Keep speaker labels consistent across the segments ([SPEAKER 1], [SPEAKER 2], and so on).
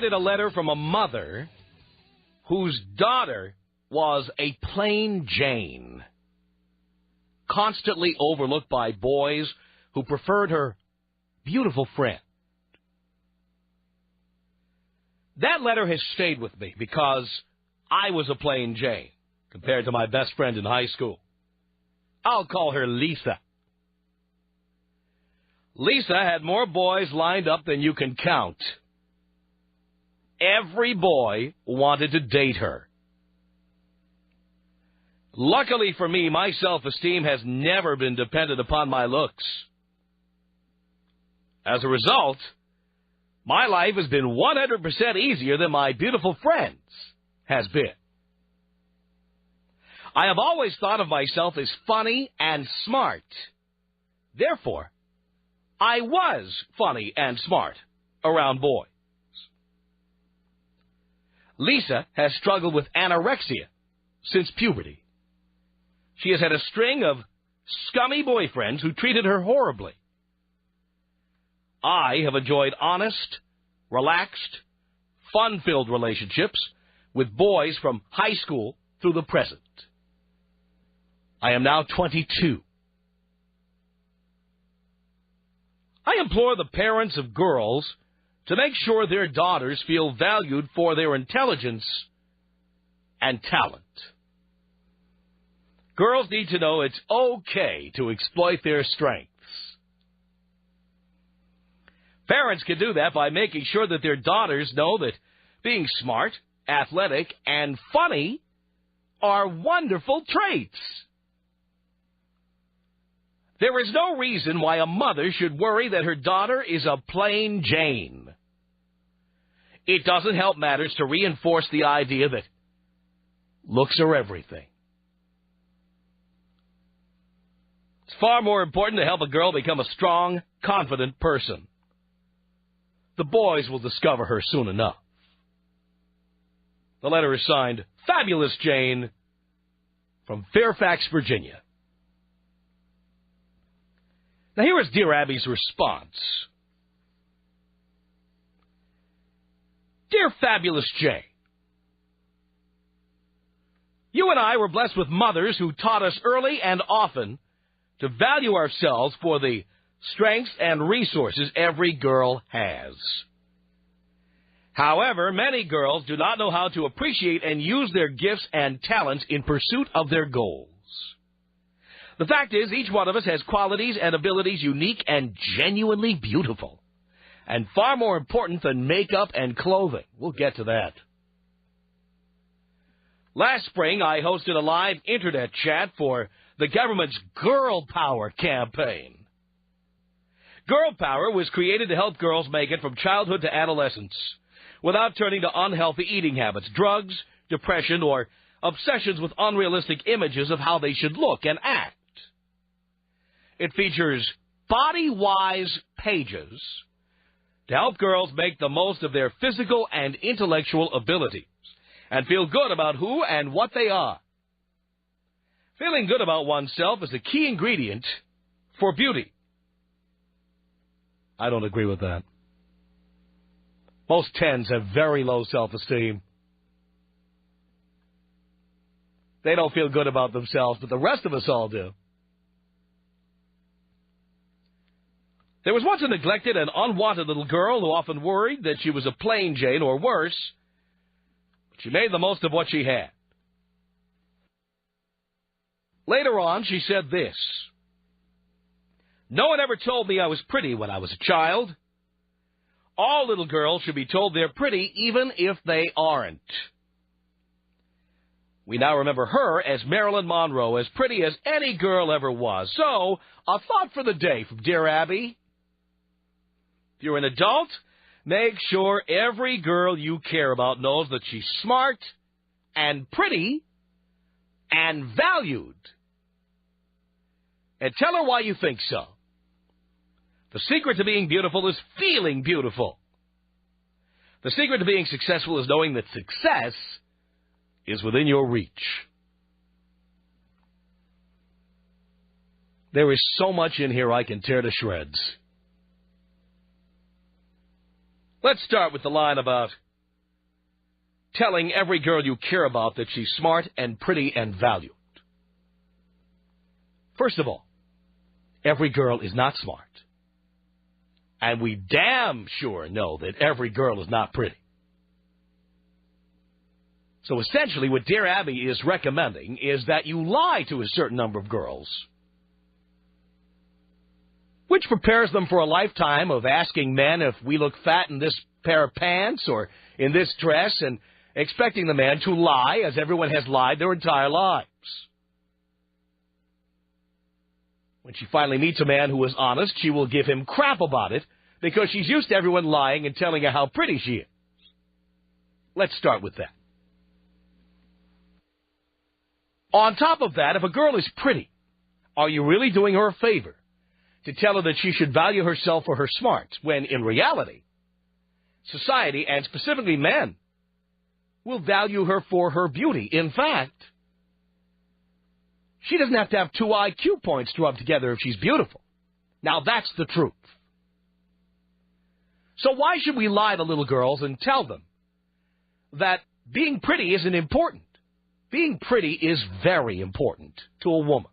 [SPEAKER 1] inherited a letter from a mother whose daughter was a plain Jane, constantly overlooked by boys who preferred her beautiful friend. That letter has stayed with me because I was a plain Jane compared to my best friend in high school. I'll call her Lisa. Lisa had more boys lined up than you can count. Every boy wanted to date her. Luckily for me, my self-esteem has never been dependent upon my looks. As a result, my life has been 100% easier than my beautiful friend's has been. I have always thought of myself as funny and smart. Therefore, I was funny and smart around boys. Lisa has struggled with anorexia since puberty. She has had a string of scummy boyfriends who treated her horribly. I have enjoyed honest, relaxed, fun-filled relationships with boys from high school through the present. I am now 22. I implore the parents of girls to make sure their daughters feel valued for their intelligence and talent. Girls need to know it's okay to exploit their strengths. Parents can do that by making sure that their daughters know that being smart, athletic, and funny are wonderful traits. There is no reason why a mother should worry that her daughter is a plain Jane. It doesn't help matters to reinforce the idea that looks are everything. It's far more important to help a girl become a strong, confident person. The boys will discover her soon enough. The letter is signed, Fabulous Jane, from Fairfax, Virginia. Now here is Dear Abby's response. Dear Fabulous Jane, you and I were blessed with mothers who taught us early and often to value ourselves for the strengths and resources every girl has. However, many girls do not know how to appreciate and use their gifts and talents in pursuit of their goals. The fact is, each one of us has qualities and abilities unique and genuinely beautiful, and far more important than makeup and clothing. We'll get to that. Last spring, I hosted a live internet chat for the government's Girl Power campaign. Girl Power was created to help girls make it from childhood to adolescence without turning to unhealthy eating habits, drugs, depression, or obsessions with unrealistic images of how they should look and act. It features body-wise pages to help girls make the most of their physical and intellectual abilities and feel good about who and what they are. Feeling good about oneself is a key ingredient for beauty. I don't agree with that. Most 10s have very low self-esteem. They don't feel good about themselves, but the rest of us all do. There was once a neglected and unwanted little girl who often worried that she was a plain Jane or worse, but she made the most of what she had. Later on, she said this: "No one ever told me I was pretty when I was a child. All little girls should be told they're pretty even if they aren't." We now remember her as Marilyn Monroe, as pretty as any girl ever was. So, a thought for the day from Dear Abby. If you're an adult, make sure every girl you care about knows that she's smart and pretty and valued. And tell her why you think so. The secret to being beautiful is feeling beautiful. The secret to being successful is knowing that success is within your reach. There is so much in here I can tear to shreds. Let's start with the line about telling every girl you care about that she's smart and pretty and valued. First of all, every girl is not smart. And we damn sure know that every girl is not pretty. So essentially what Dear Abby is recommending is that you lie to a certain number of girls, which prepares them for a lifetime of asking men if we look fat in this pair of pants or in this dress, and expecting the man to lie as everyone has lied their entire lives. When she finally meets a man who is honest, she will give him crap about it because she's used to everyone lying and telling her how pretty she is. Let's start with that. On top of that, if a girl is pretty, are you really doing her a favor to tell her that she should value herself for her smarts, when in reality, society, and specifically men, will value her for her beauty? In fact, she doesn't have to have 2 IQ points to rub together if she's beautiful. Now that's the truth. So why should we lie to little girls and tell them that being pretty isn't important? Being pretty is very important to a woman.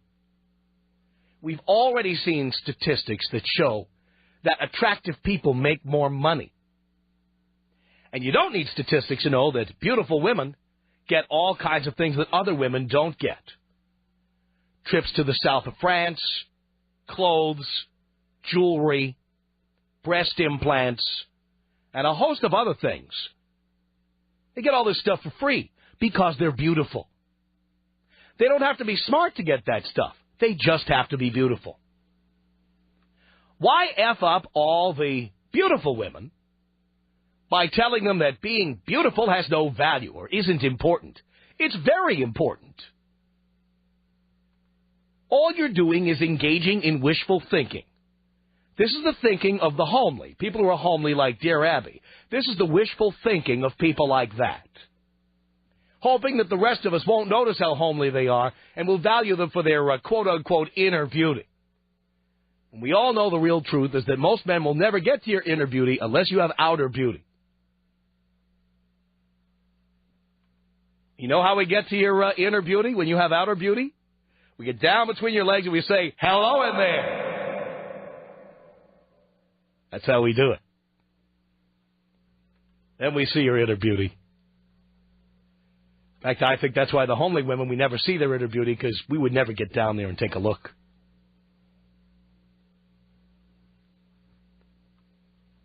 [SPEAKER 1] We've already seen statistics that show that attractive people make more money. And you don't need statistics to know that beautiful women get all kinds of things that other women don't get. Trips to the south of France, clothes, jewelry, breast implants, and a host of other things. They get all this stuff for free because they're beautiful. They don't have to be smart to get that stuff. They just have to be beautiful. Why F up all the beautiful women by telling them that being beautiful has no value or isn't important? It's very important. All you're doing is engaging in wishful thinking. This is the thinking of the homely, people who are homely like Dear Abby. This is the wishful thinking of people like that, hoping that the rest of us won't notice how homely they are and will value them for their quote-unquote inner beauty. And we all know the real truth is that most men will never get to your inner beauty unless you have outer beauty. You know how we get to your inner beauty when you have outer beauty? We get down between your legs and we say, hello in there. That's how we do it. Then we see your inner beauty. In fact, I think that's why the homely women, we never see their inner beauty, because we would never get down there and take a look.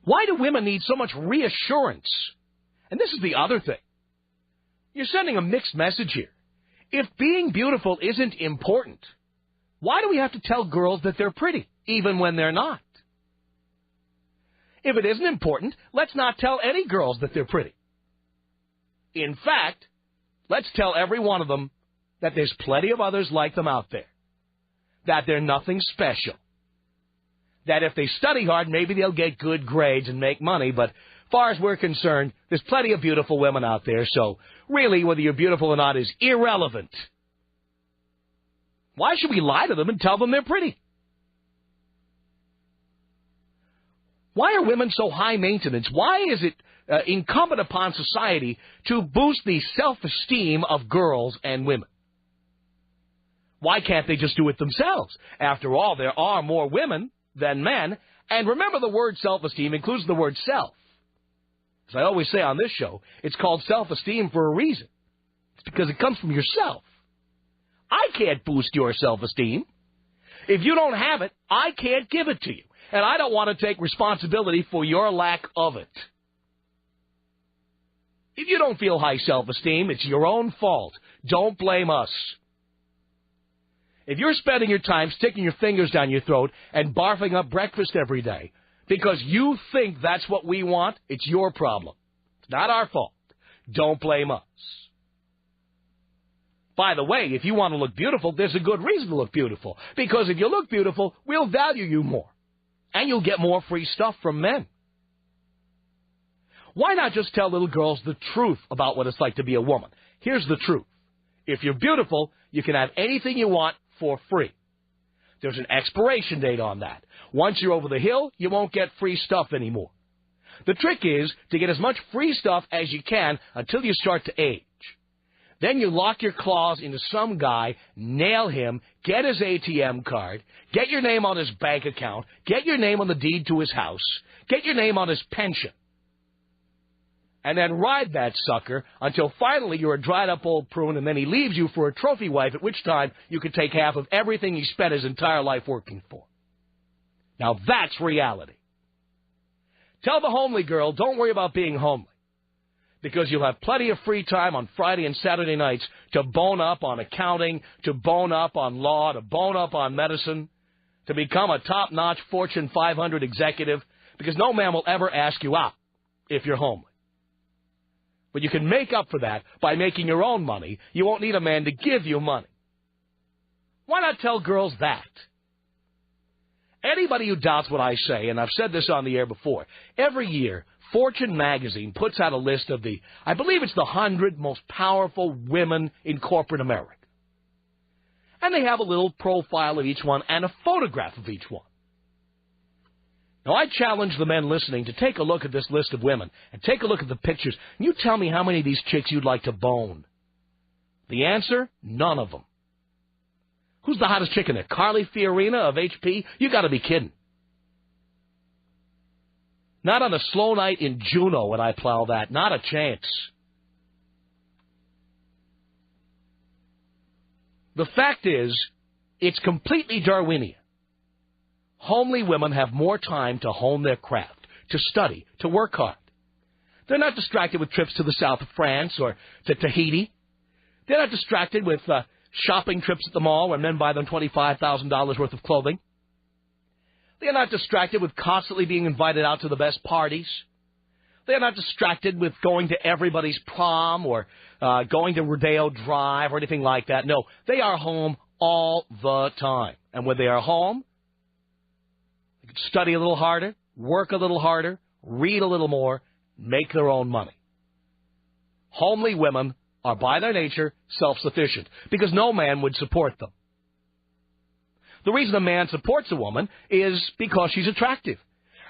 [SPEAKER 1] Why do women need so much reassurance? And this is the other thing. You're sending a mixed message here. If being beautiful isn't important, why do we have to tell girls that they're pretty, even when they're not? If it isn't important, let's not tell any girls that they're pretty. In fact, let's tell every one of them that there's plenty of others like them out there, that they're nothing special, that if they study hard, maybe they'll get good grades and make money, but as far as we're concerned, there's plenty of beautiful women out there, so really whether you're beautiful or not is irrelevant. Why should we lie to them and tell them they're pretty? Why are women so high maintenance? Why is it incumbent upon society to boost the self-esteem of girls and women? Why can't they just do it themselves? After all, there are more women than men. And remember, the word self-esteem includes the word self. As I always say on this show, it's called self-esteem for a reason. It's because it comes from yourself. I can't boost your self-esteem. If you don't have it, I can't give it to you. And I don't want to take responsibility for your lack of it. If you don't feel high self-esteem, it's your own fault. Don't blame us. If you're spending your time sticking your fingers down your throat and barfing up breakfast every day because you think that's what we want, it's your problem. It's not our fault. Don't blame us. By the way, if you want to look beautiful, there's a good reason to look beautiful. Because if you look beautiful, we'll value you more. And you'll get more free stuff from men. Why not just tell little girls the truth about what it's like to be a woman? Here's the truth. If you're beautiful, you can have anything you want for free. There's an expiration date on that. Once you're over the hill, you won't get free stuff anymore. The trick is to get as much free stuff as you can until you start to age. Then you lock your claws into some guy, nail him, get his ATM card, get your name on his bank account, get your name on the deed to his house, get your name on his pension, and then ride that sucker until finally you're a dried-up old prune, and then he leaves you for a trophy wife, at which time you can take half of everything he spent his entire life working for. Now that's reality. Tell the homely girl, don't worry about being homely, because you'll have plenty of free time on Friday and Saturday nights to bone up on accounting, to bone up on law, to bone up on medicine, to become a top-notch Fortune 500 executive, because no man will ever ask you out if you're homely. But you can make up for that by making your own money. You won't need a man to give you money. Why not tell girls that? Anybody who doubts what I say, and I've said this on the air before, every year, Fortune magazine puts out a list of I believe it's the 100 most powerful women in corporate America. And they have a little profile of each one and a photograph of each one. Now, I challenge the men listening to take a look at this list of women and take a look at the pictures, and you tell me how many of these chicks you'd like to bone. The answer? None of them. Who's the hottest chick in there? Carly Fiorina of HP? You got to be kidding. Not on a slow night in Juneau would I plow that. Not a chance. The fact is, it's completely Darwinian. Homely women have more time to hone their craft, to study, to work hard. They're not distracted with trips to the south of France or to Tahiti. They're not distracted with shopping trips at the mall where men buy them $25,000 worth of clothing. They're not distracted with constantly being invited out to the best parties. They're not distracted with going to everybody's prom or going to Rodeo Drive or anything like that. No, they are home all the time. And when they are home, they can study a little harder, work a little harder, read a little more, make their own money. Homely women are by their nature self-sufficient because no man would support them. The reason a man supports a woman is because she's attractive.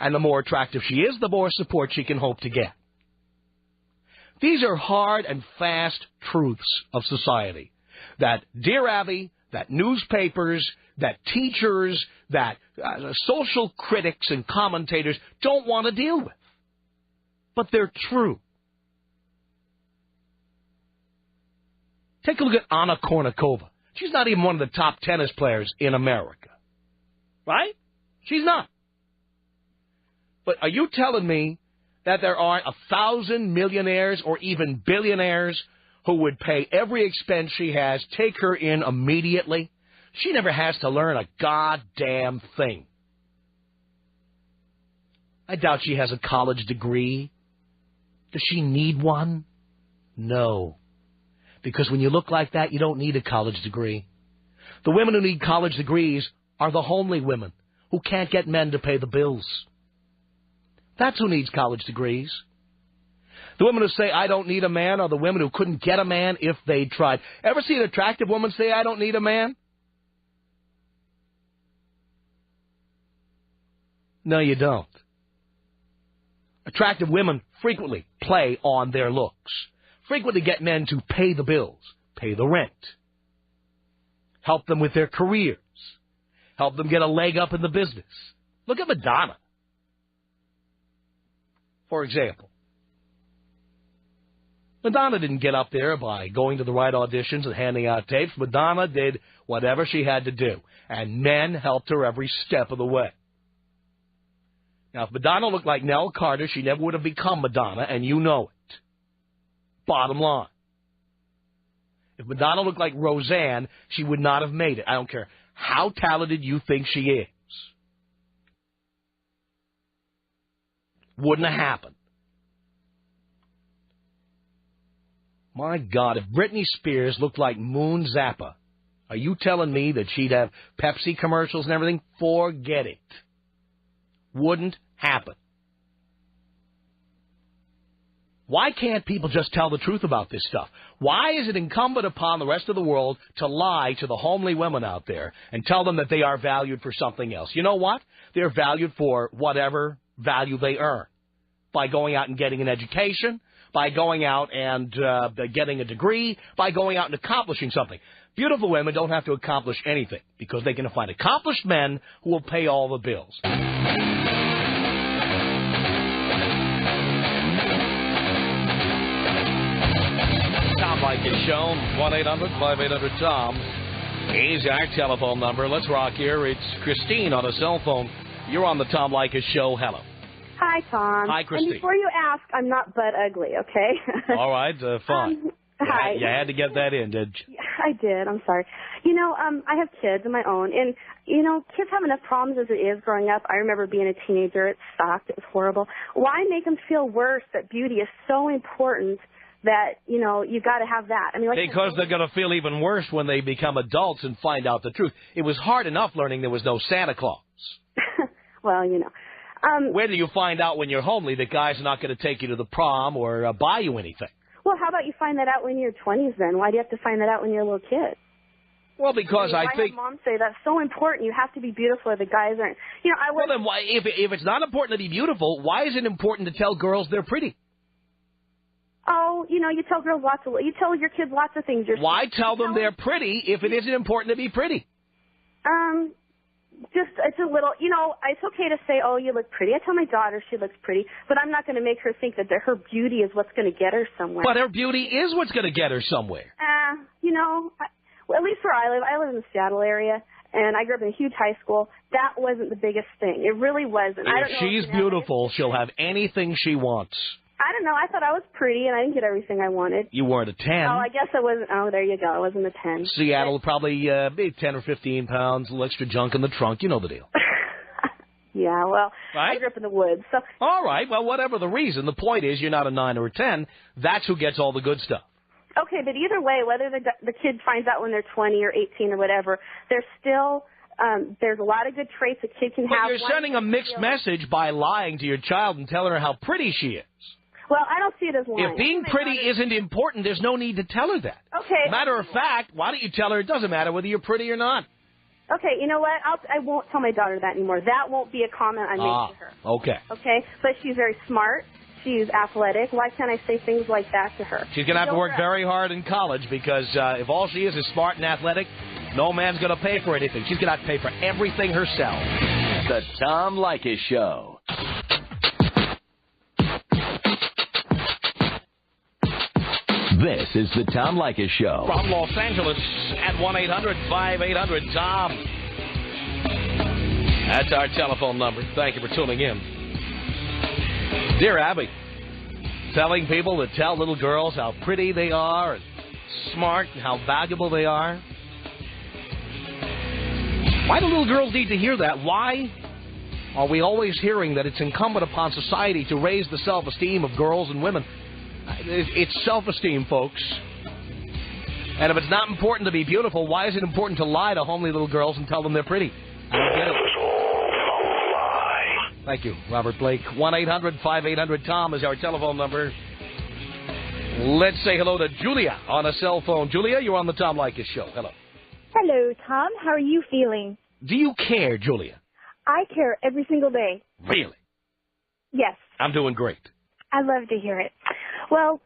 [SPEAKER 1] And the more attractive she is, the more support she can hope to get. These are hard and fast truths of society that Dear Abby, that newspapers, that teachers, that social critics and commentators don't want to deal with. But they're true. Take a look at Anna Kournikova. She's not even one of the top tennis players in America. Right? She's not. But are you telling me that there aren't 1,000 millionaires or even billionaires who would pay every expense she has, take her in immediately? She never has to learn a goddamn thing. I doubt she has a college degree. Does she need one? No. Because when you look like that, you don't need a college degree. The women who need college degrees are the homely women who can't get men to pay the bills. That's who needs college degrees. The women who say, I don't need a man, are the women who couldn't get a man if they tried. Ever see an attractive woman say, I don't need a man? No, you don't. Attractive women frequently play on their looks, frequently get men to pay the bills, pay the rent, help them with their careers, help them get a leg up in the business. Look at Madonna, for example. Madonna didn't get up there by going to the right auditions and handing out tapes. Madonna did whatever she had to do, and men helped her every step of the way. Now, if Madonna looked like Nell Carter, she never would have become Madonna, and you know it. Bottom line. If Madonna looked like Roseanne, she would not have made it. I don't care how talented you think she is. Wouldn't have happened. My God, if Britney Spears looked like Moon Zappa, are you telling me that she'd have Pepsi commercials and everything? Forget it. Wouldn't happen. Why can't people just tell the truth about this stuff? Why is it incumbent upon the rest of the world to lie to the homely women out there and tell them that they are valued for something else? You know what? They're valued for whatever value they earn. by going out and getting an education, by going out and getting a degree, by going out and accomplishing something. Beautiful women don't have to accomplish anything because they can find accomplished men who will pay all the bills. Tom Leykis Show, 1-800-5800-TOM. Here's our telephone number. Let's rock here. It's Christine on a cell phone. You're on the Tom Leykis Show. Hello.
[SPEAKER 2] Hi, Tom.
[SPEAKER 1] Hi, Christine.
[SPEAKER 2] And before you ask, I'm not butt ugly, okay?
[SPEAKER 1] All right, fine.
[SPEAKER 2] Hi.
[SPEAKER 1] You had to get that in, did you?
[SPEAKER 2] I did. I'm sorry. You know, I have kids of my own, and, you know, kids have enough problems as it is growing up. I remember being a teenager. It sucked. It was horrible. Why make them feel worse that beauty is so important that, you know, you got to have that? I mean, like,
[SPEAKER 1] because they're going to feel even worse when they become adults and find out the truth. It was hard enough learning there was no Santa Claus.
[SPEAKER 2] Well, you know.
[SPEAKER 1] Where do you find out when you're homely that guys are not going to take you to the prom or buy you anything?
[SPEAKER 2] Well, how about you find that out when you're 20s then? Why do you have to find that out when you're a little kid?
[SPEAKER 1] Well, because I think...
[SPEAKER 2] Why have mom say that's so important? You have to be beautiful or the guys aren't... You know,
[SPEAKER 1] Well, then why, if it's not important to be beautiful, why is it important to tell girls they're pretty?
[SPEAKER 2] Oh, you know, you tell girls you tell your kids lots of things.
[SPEAKER 1] Why tell them they're pretty if it isn't important to be pretty?
[SPEAKER 2] It's a little, you know, it's okay to say, oh, you look pretty. I tell my daughter she looks pretty, but I'm not going to make her think that her beauty is what's going to get her somewhere.
[SPEAKER 1] But her beauty is what's going to get her somewhere.
[SPEAKER 2] You know, well, at least where I live in the Seattle area, and I grew up in a huge high school. That wasn't the biggest thing. It really wasn't.
[SPEAKER 1] If she's beautiful, she'll have anything she wants.
[SPEAKER 2] I don't know. I thought I was pretty, and I didn't get everything I wanted.
[SPEAKER 1] You weren't a 10.
[SPEAKER 2] Oh, I guess I wasn't. Oh, there you go. I wasn't a 10.
[SPEAKER 1] Seattle, probably maybe 10 or 15 pounds, a little extra junk in the trunk. You know the deal.
[SPEAKER 2] Yeah, well,
[SPEAKER 1] right?
[SPEAKER 2] I grew up in the woods. So.
[SPEAKER 1] All right. Well, whatever the reason, the point is you're not a 9 or a 10. That's who gets all the good stuff.
[SPEAKER 2] Okay, but either way, whether the kid finds out when they're 20 or 18 or whatever, there's still... there's a lot of good traits a kid can have.
[SPEAKER 1] But you're sending a mixed message by lying to your child and telling her how pretty she is.
[SPEAKER 2] Well, I don't see it as lying.
[SPEAKER 1] If being pretty isn't important, there's no need to tell her that.
[SPEAKER 2] Okay.
[SPEAKER 1] Matter of fact, why don't you tell her it doesn't matter whether you're pretty or not?
[SPEAKER 2] Okay, you know what? I won't tell my daughter that anymore. That won't be a comment I make to her.
[SPEAKER 1] Okay.
[SPEAKER 2] Okay? But she's very smart. She's athletic. Why can't I say things like that to her?
[SPEAKER 1] She's going to have to work very hard in college because if all she is smart and athletic, no man's going to pay for anything. She's going to have to pay for everything herself.
[SPEAKER 3] The Tom Leykis Show. This is the Tom Leykis Show.
[SPEAKER 1] From Los Angeles at 1-800-5800-TOM. That's our telephone number. Thank you for tuning in. Dear Abby, telling people to tell little girls how pretty they are and smart and how valuable they are. Why do little girls need to hear that? Why are we always hearing that it's incumbent upon society to raise the self-esteem of girls and women? It's self-esteem, folks. And if it's not important to be beautiful, why is it important to lie to homely little girls and tell them they're pretty? I don't get it. Thank you, Robert Blake. 1-800-5800-TOM is our telephone number. Let's say hello to Julia on a cell phone. Julia, you're on the Tom Leykis Show. Hello.
[SPEAKER 4] Hello, Tom. How are you feeling?
[SPEAKER 1] Do you care, Julia?
[SPEAKER 4] I care every single day.
[SPEAKER 1] Really?
[SPEAKER 4] Yes.
[SPEAKER 1] I'm doing great.
[SPEAKER 4] I love to hear it. Well,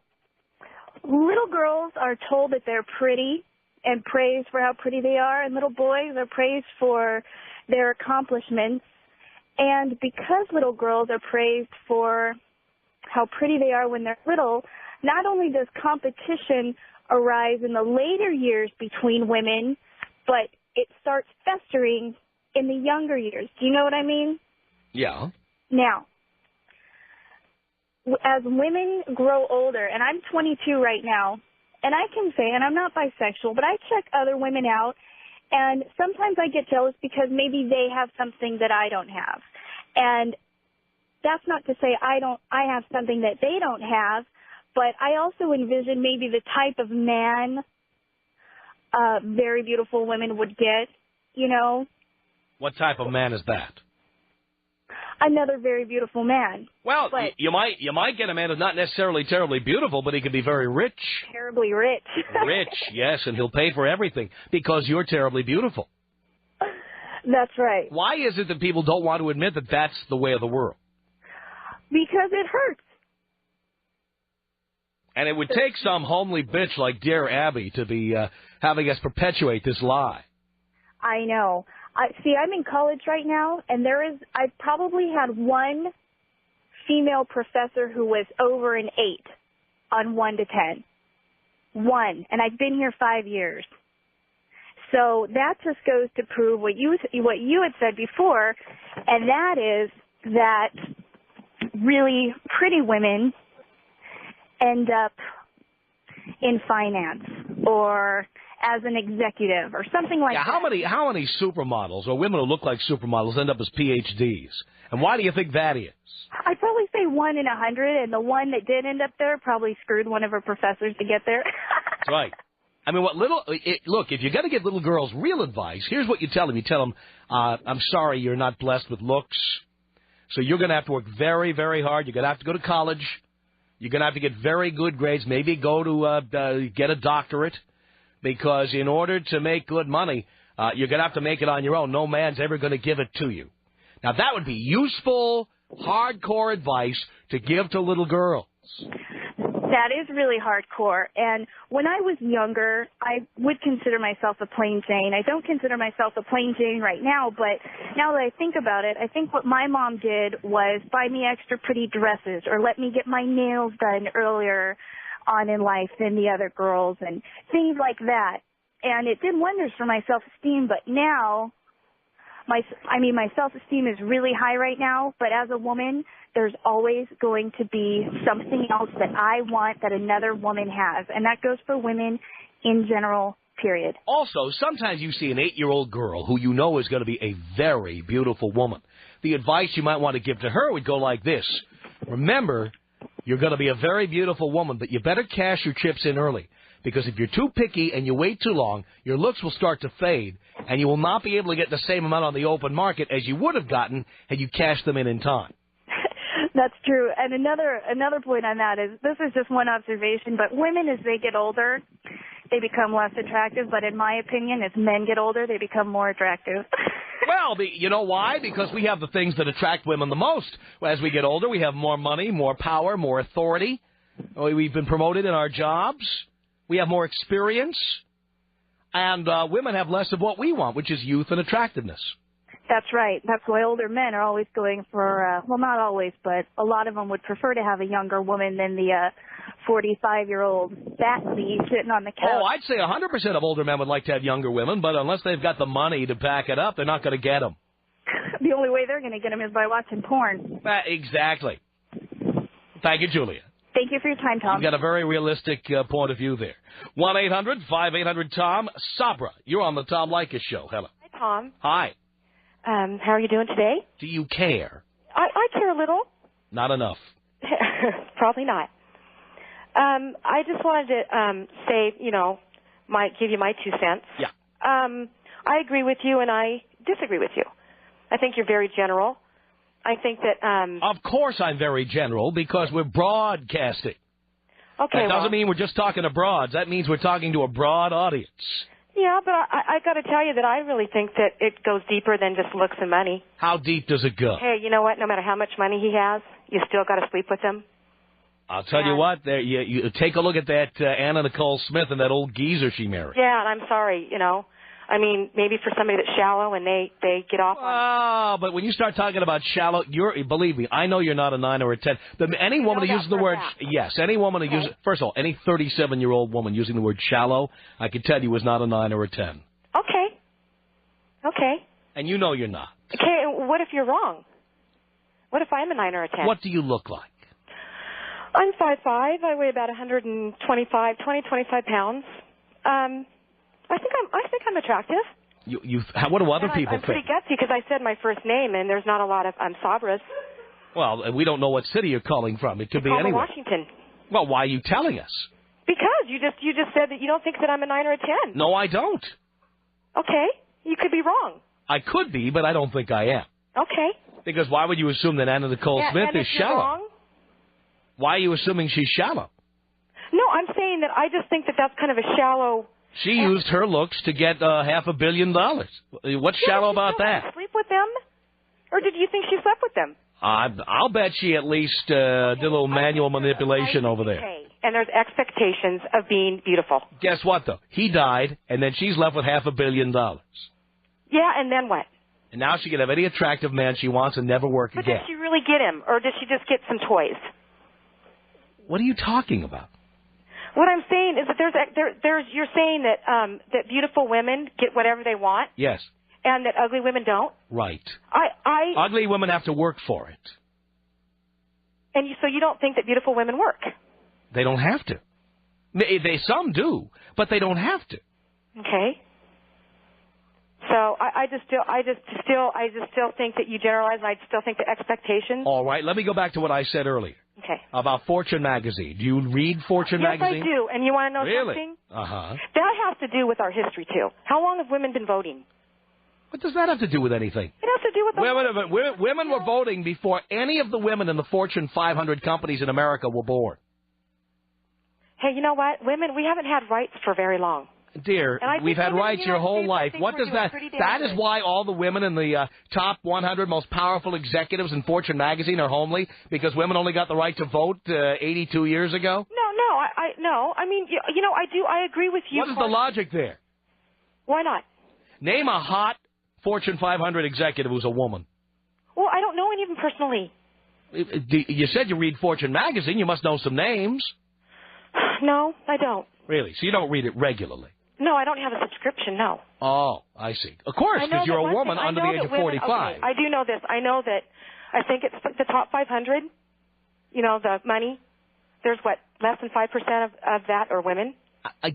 [SPEAKER 4] little girls are told that they're pretty and praised for how pretty they are, and little boys are praised for their accomplishments. And because little girls are praised for how pretty they are when they're little, not only does competition arise in the later years between women, but it starts festering in the younger years. Do you know what I mean?
[SPEAKER 1] Yeah.
[SPEAKER 4] Now, as women grow older, and I'm 22 right now, and I can say, and I'm not bisexual, but I check other women out, and sometimes I get jealous because maybe they have something that I don't have. And that's not to say I have something that they don't have, but I also envision maybe the type of man very beautiful women would get, you know.
[SPEAKER 1] What type of man is that?
[SPEAKER 4] Another very beautiful man.
[SPEAKER 1] Well,
[SPEAKER 4] but
[SPEAKER 1] you might get a man who's not necessarily terribly beautiful, but he can be very rich.
[SPEAKER 4] Terribly rich.
[SPEAKER 1] Rich, yes, and he'll pay for everything because you're terribly beautiful.
[SPEAKER 4] That's right.
[SPEAKER 1] Why is it that people don't want to admit that that's the way of the world?
[SPEAKER 4] because it hurts.
[SPEAKER 1] And it would take some homely bitch like Dear Abby to be having us perpetuate this lie.
[SPEAKER 4] I know. See, I'm in college right now, and I probably had one female professor who was over an 8 on 1 to 10. One, and I've been here 5 years. So that just goes to prove what you had said before, and that is that really pretty women end up in finance or as an executive or something like that.
[SPEAKER 1] How many supermodels or women who look like supermodels end up as PhDs? And why do you think that is?
[SPEAKER 4] I'd probably say 1 in 100, and the one that did end up there probably screwed one of her professors to get there.
[SPEAKER 1] That's right. I mean, look, if you're going to give little girls real advice, here's what you tell them. You tell them, I'm sorry you're not blessed with looks, so you're going to have to work very, very hard. You're going to have to go to college. You're going to have to get very good grades, maybe go to get a doctorate, because in order to make good money, you're going to have to make it on your own. No man's ever going to give it to you. Now, that would be useful, hardcore advice to give to little girls.
[SPEAKER 4] That is really hardcore. And when I was younger, I would consider myself a plain Jane. I don't consider myself a plain Jane right now, but now that I think about it, I think what my mom did was buy me extra pretty dresses or let me get my nails done earlier on in life than the other girls and things like that. And it did wonders for my self-esteem, but now my self-esteem is really high right now, but as a woman, there's always going to be something else that I want that another woman has, and that goes for women in general, period.
[SPEAKER 1] Also, sometimes you see an 8-year-old girl who you know is going to be a very beautiful woman. The advice you might want to give to her would go like this. Remember, you're going to be a very beautiful woman, but you better cash your chips in early. Because if you're too picky and you wait too long, your looks will start to fade, and you will not be able to get the same amount on the open market as you would have gotten had you cashed them in time.
[SPEAKER 4] That's true. And another point on that is, this is just one observation, but women, as they get older, they become less attractive. But in my opinion, as men get older, they become more attractive.
[SPEAKER 1] Well, you know why? Because we have the things that attract women the most. As we get older, we have more money, more power, more authority. We've been promoted in our jobs. We have more experience, and women have less of what we want, which is youth and attractiveness.
[SPEAKER 4] That's right. That's why older men are always going for, well, not always, but a lot of them would prefer to have a younger woman than the 45-year-old fat bee sitting on the couch.
[SPEAKER 1] Oh, I'd say 100% of older men would like to have younger women, but unless they've got the money to back it up, they're not going to get them.
[SPEAKER 4] The only way they're going to get them is by watching porn.
[SPEAKER 1] Exactly. Thank you, Julia.
[SPEAKER 4] Thank you for your time, Tom.
[SPEAKER 1] You've got a very realistic point of view there. 1-800-5800-TOM. Sabra, you're on the Tom Leykis Show. Hello.
[SPEAKER 5] Hi, Tom.
[SPEAKER 1] Hi.
[SPEAKER 5] How are you doing today?
[SPEAKER 1] Do you care?
[SPEAKER 5] I care a little.
[SPEAKER 1] Not enough.
[SPEAKER 5] Probably not. I just wanted to say, give you my 2 cents.
[SPEAKER 1] Yeah.
[SPEAKER 5] I agree with you, and I disagree with you. I think you're very general. I think that...
[SPEAKER 1] Of course I'm very general, because we're broadcasting.
[SPEAKER 5] Okay,
[SPEAKER 1] that doesn't mean we're just talking to broads. That means we're talking to a broad audience.
[SPEAKER 5] Yeah, but I got to tell you that I really think that it goes deeper than just looks and money.
[SPEAKER 1] How deep does it go?
[SPEAKER 5] Hey, you know what? No matter how much money he has, you still got to sleep with him.
[SPEAKER 1] I'll tell you what. There, you take a look at that Anna Nicole Smith and that old geezer she married.
[SPEAKER 5] Yeah, and I'm sorry, I mean, maybe for somebody that's shallow and they get off on...
[SPEAKER 1] Oh, but when you start talking about shallow, believe me, I know you're not a 9 or a 10. Any woman who uses the word... Yes, any woman who uses... First of all, any 37-year-old woman using the word shallow, I can tell you is not a 9 or a 10.
[SPEAKER 5] Okay. And
[SPEAKER 1] you know you're not.
[SPEAKER 5] Okay, and what if you're wrong? What if I'm a 9 or a 10?
[SPEAKER 1] What do you look like?
[SPEAKER 5] I'm 5'5". I weigh about 125 pounds. I think I'm attractive.
[SPEAKER 1] What do other people think?
[SPEAKER 5] I'm pretty gutsy because I said my first name, and there's not a lot of Sabras.
[SPEAKER 1] Well, we don't know what city you're calling from. It could be anywhere.
[SPEAKER 5] Washington.
[SPEAKER 1] Well, why are you telling us?
[SPEAKER 5] Because you just said that you don't think that I'm a 9 or a 10.
[SPEAKER 1] No, I don't.
[SPEAKER 5] Okay, you could be wrong.
[SPEAKER 1] I could be, but I don't think I am.
[SPEAKER 5] Okay.
[SPEAKER 1] Because why would you assume that Anna Nicole Smith is shallow?
[SPEAKER 5] Wrong?
[SPEAKER 1] Why are you assuming she's shallow?
[SPEAKER 5] No, I'm saying that I just think that that's kind of a shallow...
[SPEAKER 1] She used her looks to get $500 million. What's shallow about that?
[SPEAKER 5] Did she sleep with them? Or did you think she slept with them?
[SPEAKER 1] I'll bet she at least did a little manual manipulation over there.
[SPEAKER 5] And there's expectations of being beautiful.
[SPEAKER 1] Guess what, though? He died, and then she's left with $500 million.
[SPEAKER 5] Yeah, and then what?
[SPEAKER 1] And now she can have any attractive man she wants and never work
[SPEAKER 5] But
[SPEAKER 1] again.
[SPEAKER 5] did she really get him, or did she just get some toys?
[SPEAKER 1] What are you talking about?
[SPEAKER 5] What I'm saying is that you're saying that that beautiful women get whatever they want.
[SPEAKER 1] Yes.
[SPEAKER 5] And that ugly women don't.
[SPEAKER 1] Right.
[SPEAKER 5] I
[SPEAKER 1] Ugly women have to work for it.
[SPEAKER 5] And so you don't think that beautiful women work?
[SPEAKER 1] They don't have to. Some do, but they don't have to.
[SPEAKER 5] Okay. So I just still think that you generalize, and I still think the expectations.
[SPEAKER 1] All right. Let me go back to what I said earlier.
[SPEAKER 5] Okay.
[SPEAKER 1] About Fortune magazine. Do you read Fortune magazine?
[SPEAKER 5] Yes, I do. And you want to know
[SPEAKER 1] really?
[SPEAKER 5] something?
[SPEAKER 1] Uh-huh.
[SPEAKER 5] That has to do with our history too. How long have women been voting?
[SPEAKER 1] What does that have to do with anything?
[SPEAKER 5] It has to do with
[SPEAKER 1] women were voting before any of the women in the Fortune 500 companies in America were born.
[SPEAKER 5] Hey, you know what? Women, we haven't had rights for very long.
[SPEAKER 1] Dear, we've had rights your whole life. What does that... That is why all the women in the top 100 most powerful executives in Fortune magazine are homely, because women only got the right to vote 82 years ago?
[SPEAKER 5] No. I mean, I agree with you.
[SPEAKER 1] What is the logic there?
[SPEAKER 5] Why not?
[SPEAKER 1] Name a hot Fortune 500 executive who's a woman.
[SPEAKER 5] Well, I don't know any of them personally.
[SPEAKER 1] You said you read Fortune magazine. You must know some names.
[SPEAKER 5] No, I don't.
[SPEAKER 1] Really? So you don't read it regularly?
[SPEAKER 5] No, I don't have a subscription, no.
[SPEAKER 1] Oh, I see. Of course, because you're a woman under the age of 45.
[SPEAKER 5] Okay, I do know this. I know that I think it's the top 500, the money. There's, less than 5% of that are women?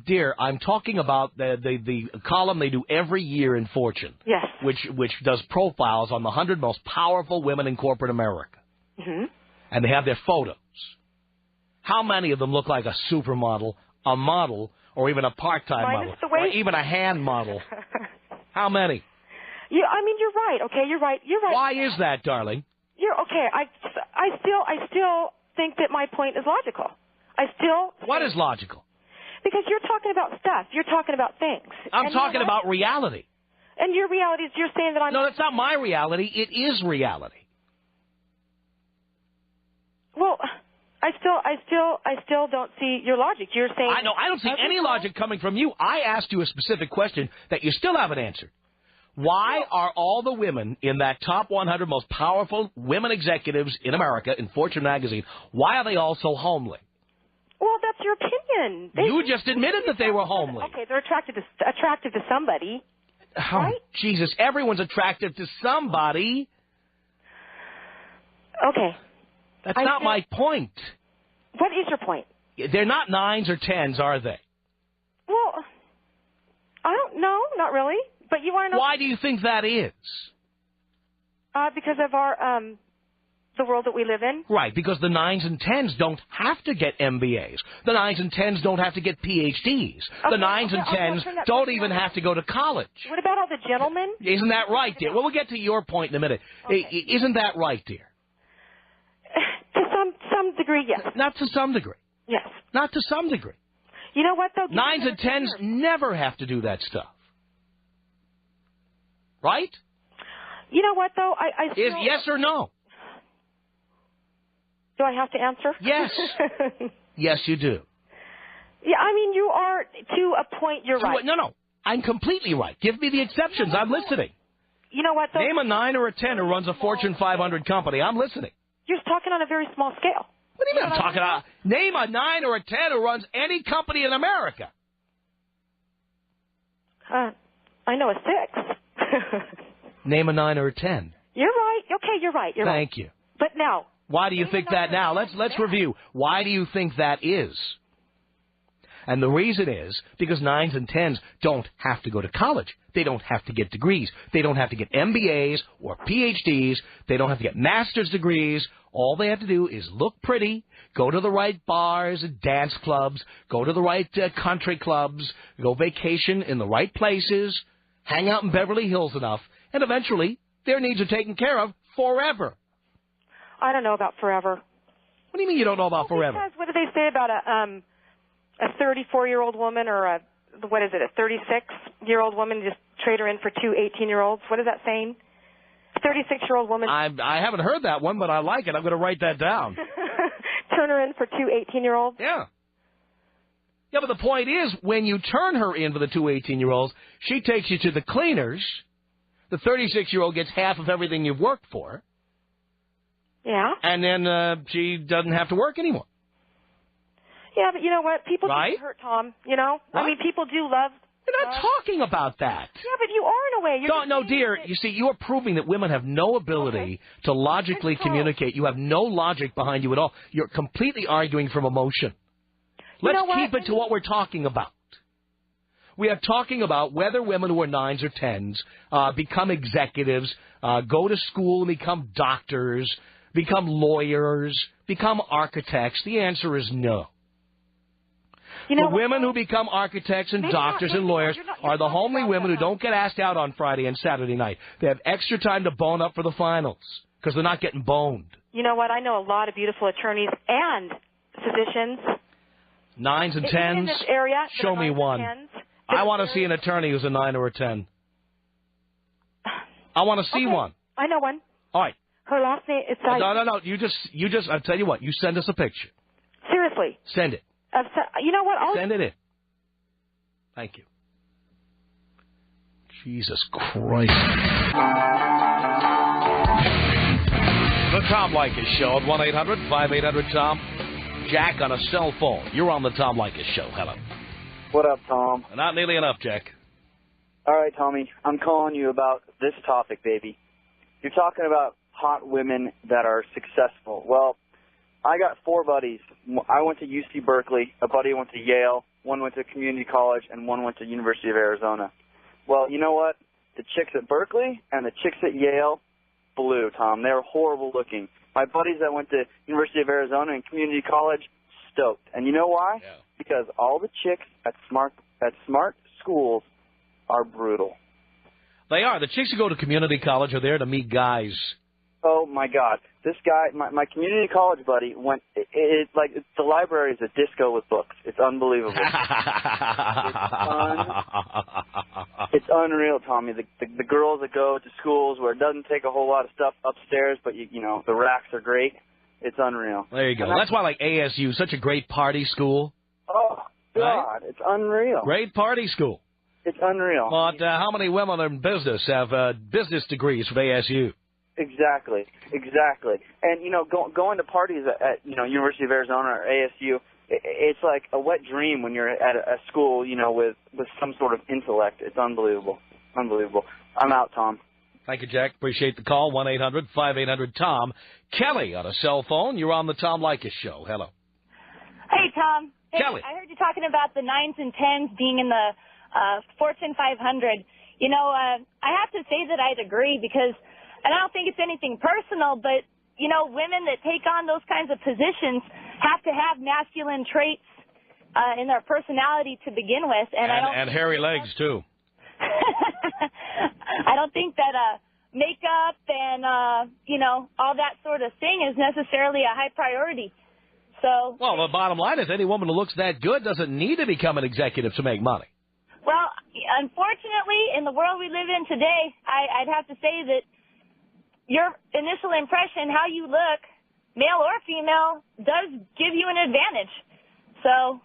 [SPEAKER 1] Dear, I'm talking about the column they do every year in Fortune.
[SPEAKER 5] Yes.
[SPEAKER 1] Which does profiles on the 100 most powerful women in corporate America.
[SPEAKER 5] Mm-hmm. And
[SPEAKER 1] they have their photos. How many of them look like a supermodel, a model, or even a part-time model, or even a hand model? How many?
[SPEAKER 5] You're right. Okay, you're right.
[SPEAKER 1] Why is that, darling?
[SPEAKER 5] You're okay. I still think that my point is logical.
[SPEAKER 1] What is logical?
[SPEAKER 5] Because you're talking about stuff. You're talking about things.
[SPEAKER 1] I'm talking about reality.
[SPEAKER 5] And your reality is you're saying that I'm...
[SPEAKER 1] No, that's not my reality. It is reality.
[SPEAKER 5] Well, I still don't see your logic. You're saying...
[SPEAKER 1] I don't see any logic coming from you. I asked you a specific question that you still haven't answered. Why are all the women in that top 100 most powerful women executives in America in Fortune magazine, why are they all so homely?
[SPEAKER 5] Well, that's your opinion.
[SPEAKER 1] You just admitted that they were homely.
[SPEAKER 5] Okay, they're attractive to somebody.
[SPEAKER 1] Oh,
[SPEAKER 5] right?
[SPEAKER 1] Jesus, everyone's attractive to somebody.
[SPEAKER 5] Okay.
[SPEAKER 1] That's not my point.
[SPEAKER 5] What is your point?
[SPEAKER 1] They're not 9s or 10s, are they?
[SPEAKER 5] Well, I don't know, not really. But you want to know...
[SPEAKER 1] Why do you think that is?
[SPEAKER 5] Because of our... the world that we live in?
[SPEAKER 1] Right, because the 9s and 10s don't have to get MBAs. The 9s and 10s don't have to get PhDs. The 9s and 10s don't even have to go to college.
[SPEAKER 5] What about all the gentlemen?
[SPEAKER 1] Isn't that right, dear? Well, we'll get to your point in a minute. Okay. Isn't that right, dear?
[SPEAKER 5] To some degree, yes.
[SPEAKER 1] Not to some degree.
[SPEAKER 5] Yes.
[SPEAKER 1] Not to some degree.
[SPEAKER 5] You know what, though?
[SPEAKER 1] 9s and 10s never have to do that stuff. Right?
[SPEAKER 5] You know what, though? I still...
[SPEAKER 1] Yes or no?
[SPEAKER 5] Do I have to answer?
[SPEAKER 1] Yes. Yes, you do.
[SPEAKER 5] Yeah, you are, to a point, you're right.
[SPEAKER 1] No. I'm completely right. Give me the exceptions. I'm listening.
[SPEAKER 5] You know what, though?
[SPEAKER 1] Name a 9 or a 10 who runs a Fortune 500 company. I'm listening.
[SPEAKER 5] You're talking on a very small scale.
[SPEAKER 1] What do you mean I'm talking about? Name a 9 or a 10 who runs any company in America.
[SPEAKER 5] I know a 6.
[SPEAKER 1] Name a 9 or a 10.
[SPEAKER 5] You're right. Okay, you're right.
[SPEAKER 1] Thank you.
[SPEAKER 5] But now...
[SPEAKER 1] Why do you think that now? Let's review. Why do you think that is? And the reason is because 9s and 10s don't have to go to college. They don't have to get degrees. They don't have to get MBAs or PhDs. They don't have to get master's degrees. All they have to do is look pretty, go to the right bars and dance clubs, go to the right country clubs, go vacation in the right places, hang out in Beverly Hills enough, and eventually their needs are taken care of forever.
[SPEAKER 5] I don't know about forever.
[SPEAKER 1] What do you mean you don't know about forever?
[SPEAKER 5] Because what do they say about a 34-year-old woman or a 36-year-old woman, just trade her in for two 18-year-olds? What is that saying? 36-year-old woman.
[SPEAKER 1] I haven't heard that one, but I like it. I'm going to write that down.
[SPEAKER 5] Turn her in for 2 18-year-olds.
[SPEAKER 1] Yeah. Yeah, but the point is, when you turn her in for the 2 18-year-olds, she takes you to the cleaners. The 36-year-old gets half of everything you've worked for.
[SPEAKER 5] Yeah.
[SPEAKER 1] And then she doesn't have to work anymore.
[SPEAKER 5] Yeah, but you know what? People
[SPEAKER 1] Right?
[SPEAKER 5] get hurt, Tom. You know?
[SPEAKER 1] What?
[SPEAKER 5] I mean, people do love...
[SPEAKER 1] We're not talking about that.
[SPEAKER 5] Yeah, but you are in a way. You're
[SPEAKER 1] No, dear. You see, you are proving that women have no ability to logically communicate. You have no logic behind you at all. You're completely arguing from emotion. Let's keep it to what we're talking about. We are talking about whether women who are 9s or 10s become executives, go to school and become doctors, become lawyers, become architects. The answer is no.
[SPEAKER 5] You know
[SPEAKER 1] the women who become architects and doctors and lawyers are the homely women who don't get asked out on Friday and Saturday night. They have extra time to bone up for the finals because they're not getting boned.
[SPEAKER 5] You know what? I know a lot of beautiful attorneys and physicians.
[SPEAKER 1] 9s and 10s?
[SPEAKER 5] In this area,
[SPEAKER 1] show me one. I want to see an attorney who's a 9 or a 10. I want to see one.
[SPEAKER 5] I know one.
[SPEAKER 1] All right.
[SPEAKER 5] Her last name is...
[SPEAKER 1] No. You just, I'll tell you what. You send us a picture.
[SPEAKER 5] Seriously.
[SPEAKER 1] Send it.
[SPEAKER 5] You know what?
[SPEAKER 1] Send it in. Thank you. Jesus Christ. The Tom Leykis Show at 1-800-5800-TOM. Jack on a cell phone. You're on the Tom Leykis Show. Hello.
[SPEAKER 6] What up, Tom?
[SPEAKER 1] Not nearly enough, Jack.
[SPEAKER 6] All right, Tommy. I'm calling you about this topic, baby. You're talking about hot women that are successful. Well, I got 4 buddies. I went to UC Berkeley. A buddy went to Yale. One went to community college, and one went to University of Arizona. Well, you know what? The chicks at Berkeley and the chicks at Yale blew, Tom. They were horrible looking. My buddies that went to University of Arizona and community college, stoked. And you know why?
[SPEAKER 1] Yeah.
[SPEAKER 6] Because all the chicks at smart schools are brutal.
[SPEAKER 1] They are. The chicks who go to community college are there to meet guys.
[SPEAKER 6] Oh, my God. This guy, my community college buddy, went, like, the library is a disco with books. It's unbelievable. It's unreal, Tommy. The girls that go to schools where it doesn't take a whole lot of stuff upstairs, but, you know, the racks are great. It's unreal.
[SPEAKER 1] There you go. That's why, like, ASU, such a great party school.
[SPEAKER 6] Oh, God.
[SPEAKER 1] Right?
[SPEAKER 6] It's unreal.
[SPEAKER 1] Great party school.
[SPEAKER 6] It's unreal.
[SPEAKER 1] But how many women in business have business degrees from ASU?
[SPEAKER 6] Exactly. And, you know, going to parties at you know, University of Arizona or ASU, it's like a wet dream when you're at a school, you know, with some sort of intellect. It's unbelievable. Unbelievable. I'm out, Tom.
[SPEAKER 1] Thank you, Jack. Appreciate the call. 1-800-5800-TOM. Kelly on a cell phone. You're on the Tom Leykis Show. Hello.
[SPEAKER 7] Hey, Tom. Hey,
[SPEAKER 1] Kelly.
[SPEAKER 7] I heard you talking about the 9s and 10s being in the Fortune 500. You know, I have to say that I'd agree because, and I don't think it's anything personal, but, you know, women that take on those kinds of positions have to have masculine traits in their personality to begin with. And
[SPEAKER 1] hairy legs, too.
[SPEAKER 7] I don't think that makeup and, you know, all that sort of thing is necessarily a high priority. So,
[SPEAKER 1] well, the bottom line is any woman who looks that good doesn't need to become an executive to make money.
[SPEAKER 7] Well, unfortunately, in the world we live in today, I'd have to say that your initial impression, how you look, male or female, does give you an advantage. So,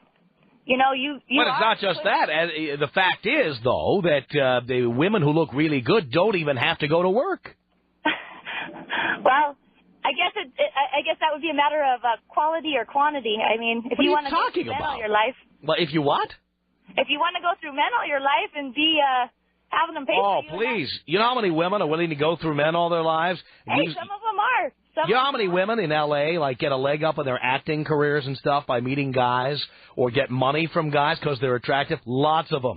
[SPEAKER 7] you know, you
[SPEAKER 1] But it's not just that. The fact is, though, that the women who look really good don't even have to go to work.
[SPEAKER 7] Well, I guess that would be a matter of quality or quantity. I mean, if you want to go through men all your life.
[SPEAKER 1] Well, if you what?
[SPEAKER 7] If you want to go through men all your life and be having them pay for you.
[SPEAKER 1] Oh, please. You know how many women are willing to go through men all their lives?
[SPEAKER 7] Hey, some of them are.
[SPEAKER 1] You know how many women in L.A. like get a leg up in their acting careers and stuff by meeting guys or get money from guys because they're attractive? Lots of them.